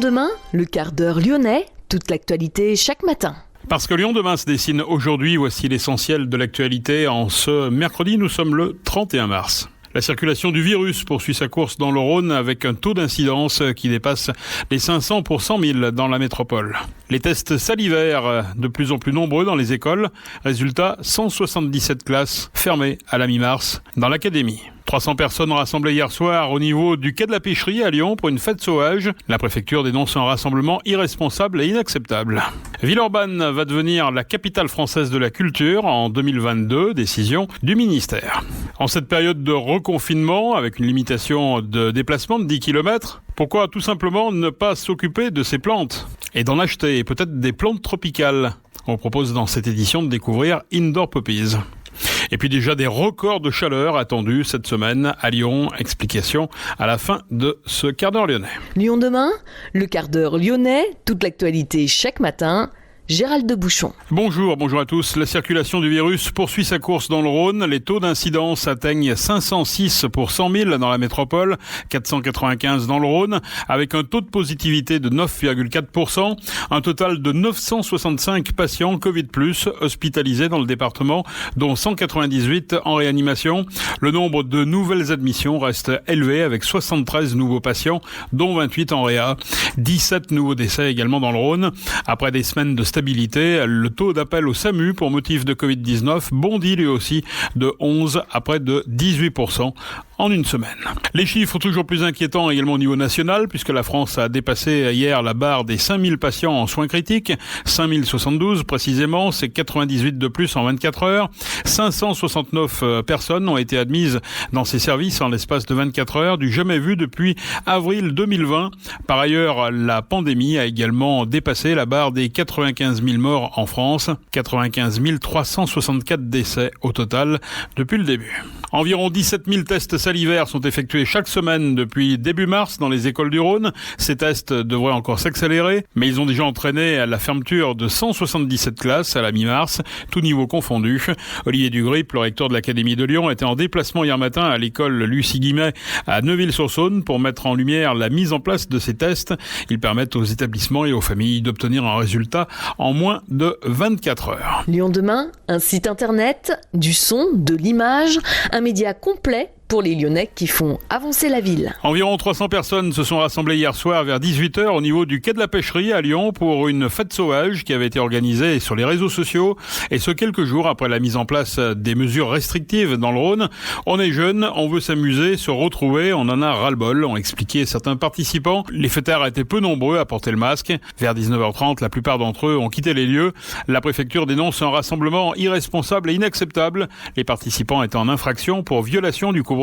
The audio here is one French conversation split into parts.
Lyon demain, le quart d'heure lyonnais, toute l'actualité chaque matin. Parce que Lyon demain se dessine aujourd'hui, voici l'essentiel de l'actualité. En ce mercredi, nous sommes le 31 mars. La circulation du virus poursuit sa course dans le Rhône avec un taux d'incidence qui dépasse les 500 pour 100 000 dans la métropole. Les tests salivaires de plus en plus nombreux dans les écoles. Résultat, 177 classes fermées à la mi-mars dans l'académie. 300 personnes rassemblées hier soir au niveau du quai de la Pêcherie à Lyon pour une fête sauvage. La préfecture dénonce un rassemblement irresponsable et inacceptable. Villeurbanne va devenir la capitale française de la culture en 2022, décision du ministère. En cette période de reconfinement, avec une limitation de déplacement de 10 km, pourquoi tout simplement ne pas s'occuper de ces plantes et d'en acheter, et peut-être des plantes tropicales? On propose dans cette édition de découvrir Indoor Poppies. Et puis déjà des records de chaleur attendus cette semaine à Lyon. Explication à la fin de ce quart d'heure lyonnais. Lyon demain, le quart d'heure lyonnais, toute l'actualité chaque matin. Gérald de Bouchon. Bonjour à tous. La circulation du virus poursuit sa course dans le Rhône. Les taux d'incidence atteignent 506 pour 100 000 dans la métropole, 495 dans le Rhône, avec un taux de positivité de 9,4%. Un total de 965 patients Covid+, hospitalisés dans le département, dont 198 en réanimation. Le nombre de nouvelles admissions reste élevé avec 73 nouveaux patients, dont 28 en réa. 17 nouveaux décès également dans le Rhône. Après des semaines de stabilité, le taux d'appel au SAMU pour motif de Covid-19 bondit lui aussi de 11 à près de 18% en une semaine. Les chiffres toujours plus inquiétants également au niveau national, puisque la France a dépassé hier la barre des 5000 patients en soins critiques, 5072 précisément, c'est 98 de plus en 24 heures. 569 personnes ont été admises dans ces services en l'espace de 24 heures, du jamais vu depuis avril 2020. Par ailleurs, la pandémie a également dépassé la barre des 95 000 morts en France, 95 364 décès au total depuis le début. Environ 17 000 tests salivaires sont effectués chaque semaine depuis début mars dans les écoles du Rhône. Ces tests devraient encore s'accélérer, mais ils ont déjà entraîné la fermeture de 177 classes à la mi-mars, tout niveau confondu. Olivier Dugrip, le recteur de l'Académie de Lyon, était en déplacement hier matin à l'école Lucie Guimet à Neuville-sur-Saône pour mettre en lumière la mise en place de ces tests. Ils permettent aux établissements et aux familles d'obtenir un résultat en moins de 24 heures. Lyon demain, un site internet, du son, de l'image, un média complet pour les Lyonnais qui font avancer la ville. Environ 300 personnes se sont rassemblées hier soir vers 18h au niveau du quai de la Pêcherie à Lyon pour une fête sauvage qui avait été organisée sur les réseaux sociaux, et ce quelques jours après la mise en place des mesures restrictives dans le Rhône. On est jeunes, on veut s'amuser, se retrouver, on en a ras-le-bol, ont expliqué certains participants. Les fêtards étaient peu nombreux à porter le masque. Vers 19h30, la plupart d'entre eux ont quitté les lieux. La préfecture dénonce un rassemblement irresponsable et inacceptable. Les participants étaient en infraction pour violation du couvre-feu,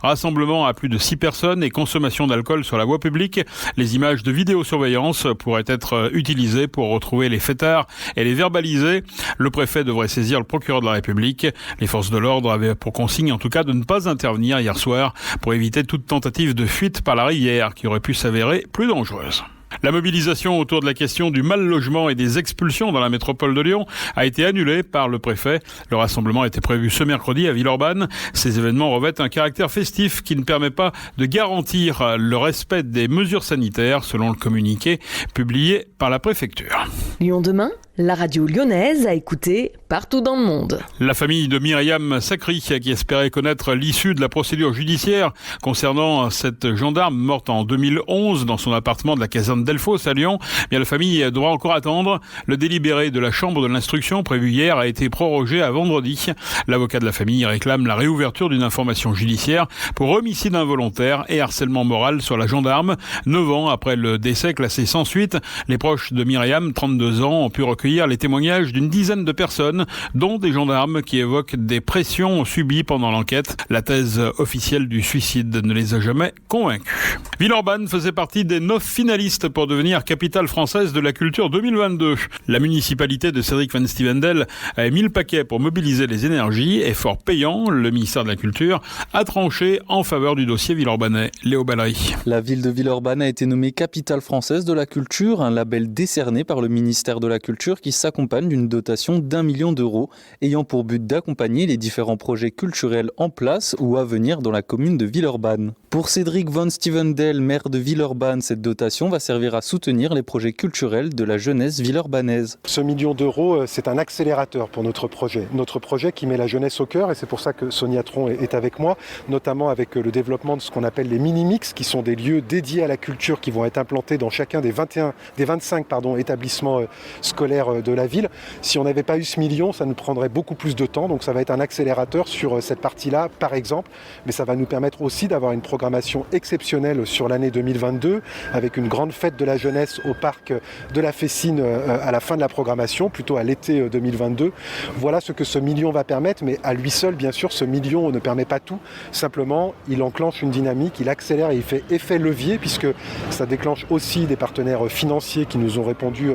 rassemblement à plus de 6 personnes et consommation d'alcool sur la voie publique. Les images de vidéosurveillance pourraient être utilisées pour retrouver les fêtards et les verbaliser. Le préfet devrait saisir le procureur de la République. Les forces de l'ordre avaient pour consigne en tout cas de ne pas intervenir hier soir pour éviter toute tentative de fuite par la rivière qui aurait pu s'avérer plus dangereuse. La mobilisation autour de la question du mal-logement et des expulsions dans la métropole de Lyon a été annulée par le préfet. Le rassemblement était prévu ce mercredi à Villeurbanne. Ces événements revêtent un caractère festif qui ne permet pas de garantir le respect des mesures sanitaires, selon le communiqué publié par la préfecture. Lyon demain, la radio lyonnaise à écouter partout dans le monde. La famille de Myriam Sacry, qui espérait connaître l'issue de la procédure judiciaire concernant cette gendarme morte en 2011 dans son appartement de la caserne Delphos à Lyon, bien la famille devra encore attendre. Le délibéré de la chambre de l'instruction prévu hier a été prorogé à vendredi. L'avocat de la famille réclame la réouverture d'une information judiciaire pour homicide involontaire et harcèlement moral sur la gendarme. 9 ans après le décès classé sans suite, les proches de Myriam, 32 ans, ont pu recueillir les témoignages d'une dizaine de personnes, dont des gendarmes qui évoquent des pressions subies pendant l'enquête. La thèse officielle du suicide ne les a jamais convaincus. Villeurbanne faisait partie des 9 finalistes pour devenir capitale française de la culture 2022. La municipalité de Cédric Van Stevendel a mis le paquet pour mobiliser les énergies. Effort payant, le ministère de la Culture a tranché en faveur du dossier villeurbanais. Léo Ballery. La ville de Villeurbanne a été nommée capitale française de la culture, un label décerné par le ministère de la Culture mesure qui s'accompagne d'une dotation d'1 million d'euros, ayant pour but d'accompagner les différents projets culturels en place ou à venir dans la commune de Villeurbanne. Pour Cédric Van Stevendel, maire de Villeurbanne, cette dotation va servir à soutenir les projets culturels de la jeunesse villeurbanaise. Ce million d'euros, c'est un accélérateur pour notre projet qui met la jeunesse au cœur, et c'est pour ça que Sonia Tron est avec moi, notamment avec le développement de ce qu'on appelle les mini-mix, qui sont des lieux dédiés à la culture qui vont être implantés dans chacun des 25 établissements scolaires de la ville. Si on n'avait pas eu ce million, ça nous prendrait beaucoup plus de temps, donc ça va être un accélérateur sur cette partie-là, par exemple, mais ça va nous permettre aussi d'avoir une programmation exceptionnelle sur l'année 2022, avec une grande fête de la jeunesse au parc de la Fessine à la fin de la programmation, plutôt à l'été 2022. Voilà ce que ce million va permettre, mais à lui seul, bien sûr, ce million ne permet pas tout. Simplement, il enclenche une dynamique, il accélère et il fait effet levier, puisque ça déclenche aussi des partenaires financiers qui nous ont répondu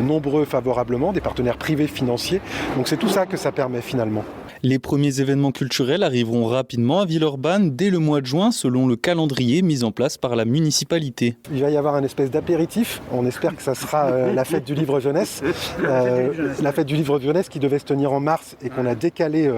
nombreux favorablement, des partenaires privés financiers. Donc c'est tout ça que ça permet finalement. Les premiers événements culturels arriveront rapidement à Villeurbanne dès le mois de juin, selon le calendrier mis en place par la municipalité. Il va y avoir un espèce d'apéritif. On espère que ça sera la fête du livre jeunesse. La fête du livre jeunesse qui devait se tenir en mars et qu'on a décalé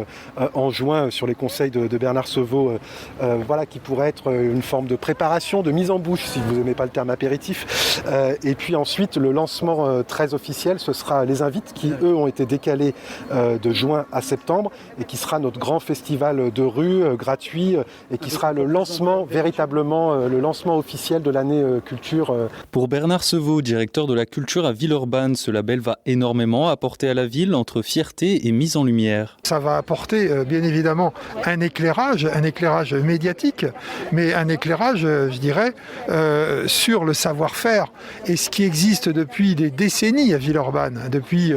en juin sur les conseils de Bernard Sevaux. Voilà, qui pourrait être une forme de préparation, de mise en bouche, si vous n'aimez pas le terme apéritif. Et puis ensuite, le lancement très officiel, ce sera les invites qui, eux, ont été décalés de juin à septembre, et qui sera notre grand festival de rue gratuit et qui sera le lancement, véritablement le lancement officiel de l'année culture. Pour Bernard Sevaux, directeur de la culture à Villeurbanne, ce label va énormément apporter à la ville entre fierté et mise en lumière. Ça va apporter bien évidemment un éclairage médiatique, mais un éclairage, je dirais, sur le savoir-faire et ce qui existe depuis des décennies à Villeurbanne, depuis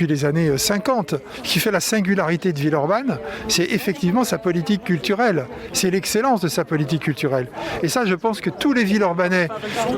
les années 50, qui fait la singularité de Villeurbanne, c'est effectivement sa politique culturelle, c'est l'excellence de sa politique culturelle. Et ça, je pense que tous les Villeurbanais,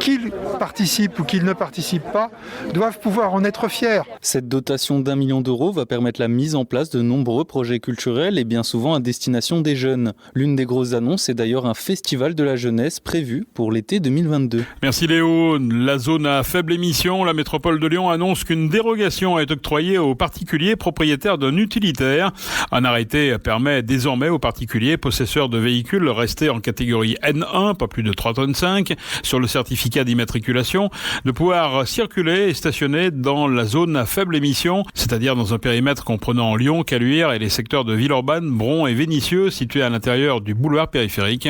qu'ils participent ou qu'ils ne participent pas, doivent pouvoir en être fiers. Cette dotation d'1 million d'euros va permettre la mise en place de nombreux projets culturels et bien souvent à destination des jeunes. L'une des grosses annonces est d'ailleurs un festival de la jeunesse prévu pour l'été 2022. Merci Léo. La zone à faible émission, la métropole de Lyon annonce qu'une dérogation est octroyée aux particuliers propriétaires d'un utilitaire. Un arrêté permet désormais aux particuliers possesseurs de véhicules restés en catégorie N1, pas plus de 3,5 tonnes, sur le certificat d'immatriculation, de pouvoir circuler et stationner dans la zone à faible émission, c'est-à-dire dans un périmètre comprenant Lyon, Caluire et les secteurs de Villeurbanne, Bron et Vénissieux, situés à l'intérieur du boulevard périphérique.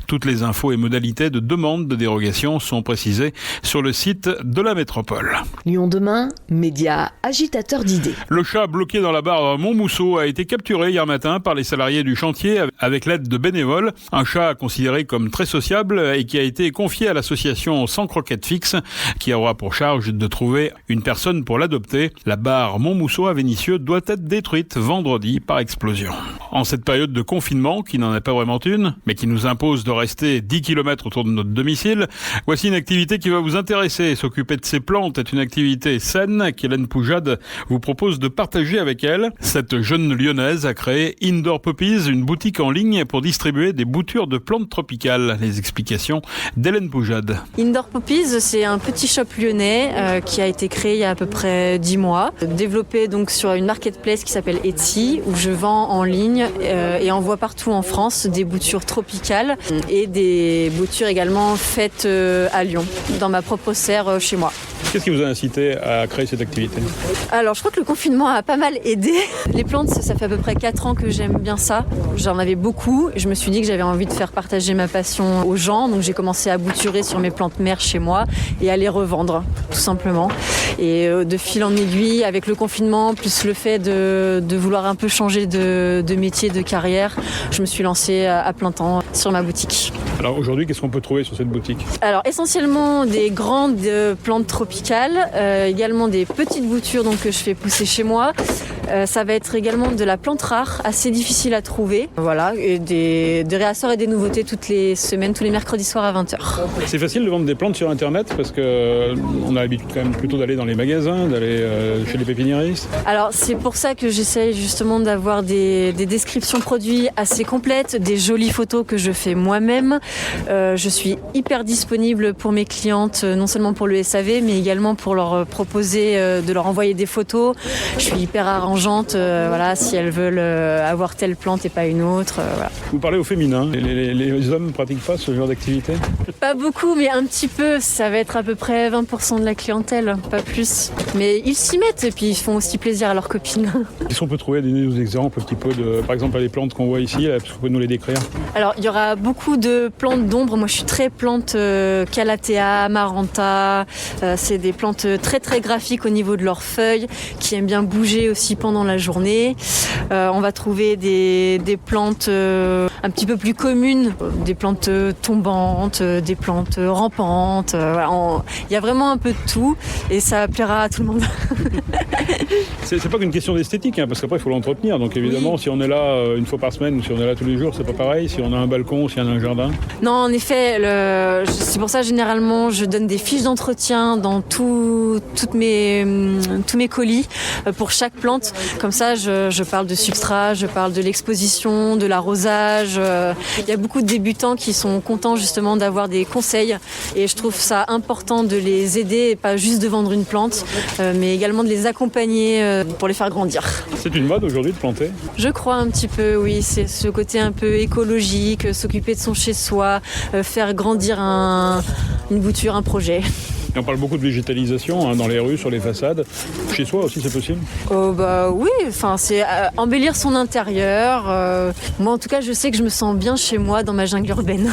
Toutes les infos et modalités de demande de dérogation sont précisées sur le site de la métropole. Lyon demain, média agitateur d'idées. Le chat bloqué dans la barre Montmousseau a été capturé hier matin par les salariés du chantier avec l'aide de bénévoles. Un chat considéré comme très sociable et qui a été confié à l'association Sans Croquettes Fixes, qui aura pour charge de trouver une personne pour l'adopter. La barre Montmousseau à Vénissieux doit être détruite vendredi par explosion. En cette période de confinement, qui n'en est pas vraiment une, mais qui nous impose de rester 10 km autour de notre domicile, voici une activité qui va vous intéresser. S'occuper de ses plantes est une activité saine qu'Hélène Poujade vous propose de partager avec elle. Cette jeune lyonnaise a créé Indoor Poppies, une boutique en ligne pour distribuer des boutures de plantes tropicales. Les explications d'Hélène Poujade. Indoor Poppies, c'est un petit shop lyonnais qui a été créé il y a à peu près 10 mois, développé donc sur une marketplace qui s'appelle Etsy, où je vends en ligne et envoie partout en France des boutures tropicales et des boutures également faites à Lyon, dans ma propre serre chez moi. Qu'est-ce qui vous a incité à créer cette activité ? Alors je crois que le confinement a pas mal aidé. Les plantes, ça fait à peu près 4 ans que j'aime bien ça. J'en avais beaucoup. Je me suis dit que j'avais envie de faire partager ma passion aux gens. Donc j'ai commencé à bouturer sur mes plantes mères chez moi et à les revendre, tout simplement. Et de fil en aiguille, avec le confinement, plus le fait de vouloir un peu changer de métier, de carrière, je me suis lancée à plein temps sur ma boutique. Alors aujourd'hui, qu'est-ce qu'on peut trouver sur cette boutique ? Alors essentiellement des grandes plantes tropicales, également des petites boutures donc, que je fais pousser chez moi, Ça va être également de la plante rare, assez difficile à trouver. Voilà, et des réassorts et des nouveautés toutes les semaines, tous les mercredis soirs à 20h. C'est facile de vendre des plantes sur Internet parce qu'on a l'habitude quand même plutôt d'aller dans les magasins, d'aller chez les pépiniéristes. Alors c'est pour ça que j'essaye justement d'avoir des descriptions produits assez complètes, des jolies photos que je fais moi-même. Je suis hyper disponible pour mes clientes, non seulement pour le SAV, mais également pour leur proposer de leur envoyer des photos. Je suis hyper arrangeante, voilà, si elles veulent avoir telle plante et pas une autre. Voilà. Vous parlez au féminin. Les hommes ne pratiquent pas ce genre d'activité ? Pas beaucoup, mais un petit peu. Ça va être à peu près 20% de la clientèle, pas plus. Mais ils s'y mettent et puis ils font aussi plaisir à leurs copines. Est-ce qu'on peut trouver des exemples un petit peu de, par exemple, les plantes qu'on voit ici, est-ce que vous pouvez nous les décrire ? Alors, il y aura beaucoup de plantes d'ombre. Moi, je suis très plante Calathea, Amaranta. C'est des plantes très, très graphiques au niveau de leurs feuilles, qui aiment bien bouger aussi pendant la journée. On va trouver des plantes un petit peu plus communes, des plantes tombantes, des plantes rampantes. Voilà, il y a vraiment un peu de tout et ça plaira à tout le monde. C'est pas qu'une question d'esthétique, parce qu'après il faut l'entretenir. Donc évidemment, oui. Si on est là une fois par semaine ou si on est là tous les jours, c'est pas pareil. Si on a un balcon, si on a un jardin. Non, en effet, c'est pour ça généralement je donne des fiches d'entretien dans tous mes colis pour chaque plante. Comme ça, je parle de substrat, je parle de l'exposition, de l'arrosage. Il y a beaucoup de débutants qui sont contents justement d'avoir des conseils et je trouve ça important de les aider et pas juste de vendre une plante, mais également de les accompagner pour les faire grandir. C'est une mode aujourd'hui de planter ? Je crois un petit peu, oui. C'est ce côté un peu écologique, s'occuper de son chez-soi, faire grandir une bouture, un projet. Et on parle beaucoup de végétalisation dans les rues, sur les façades. Chez soi aussi, c'est possible ? Oui, c'est embellir son intérieur. Moi, en tout cas, je sais que je me sens bien chez moi dans ma jungle urbaine.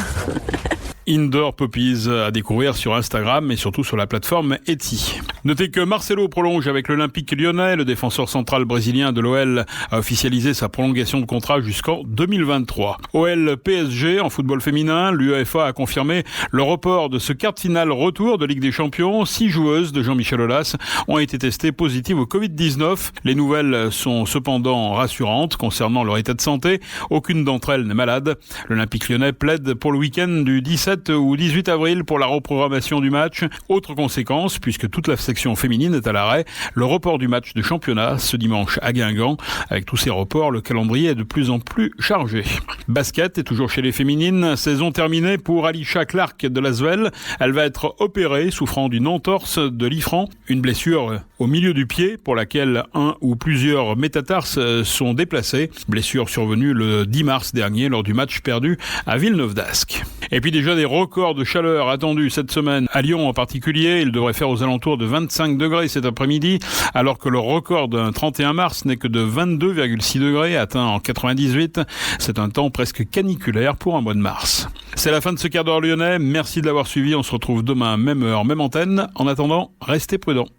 Indoor Poppies à découvrir sur Instagram et surtout sur la plateforme Etsy. Notez que Marcelo prolonge avec l'Olympique lyonnais. Le défenseur central brésilien de l'OL a officialisé sa prolongation de contrat jusqu'en 2023. OL PSG en football féminin, l'UEFA a confirmé le report de ce quart de finale retour de Ligue des Champions. 6 joueuses de Jean-Michel Aulas ont été testées positives au Covid-19. Les nouvelles sont cependant rassurantes concernant leur état de santé. Aucune d'entre elles n'est malade. L'Olympique lyonnais plaide pour le week-end du 17 ou 18 avril pour la reprogrammation du match. Autre conséquence, puisque toute la section féminine est à l'arrêt, le report du match de championnat ce dimanche à Guingamp. Avec tous ces reports, le calendrier est de plus en plus chargé. Basket est toujours chez les féminines. Saison terminée pour Alisha Clark de l'Asvel. Elle va être opérée, souffrant d'une entorse de l'ifran, une blessure au milieu du pied pour laquelle un ou plusieurs métatarses sont déplacés. Blessure survenue le 10 mars dernier lors du match perdu à Villeneuve d'Ascq. Et puis déjà des records de chaleur attendus cette semaine à Lyon en particulier. Il devrait faire aux alentours de 25 degrés cet après-midi, alors que le record d'un 31 mars n'est que de 22,6 degrés atteint en 98. C'est un temps presque caniculaire pour un mois de mars. C'est la fin de ce quart d'heure lyonnais. Merci de l'avoir suivi. On se retrouve demain, même heure, même antenne. En attendant, restez prudents.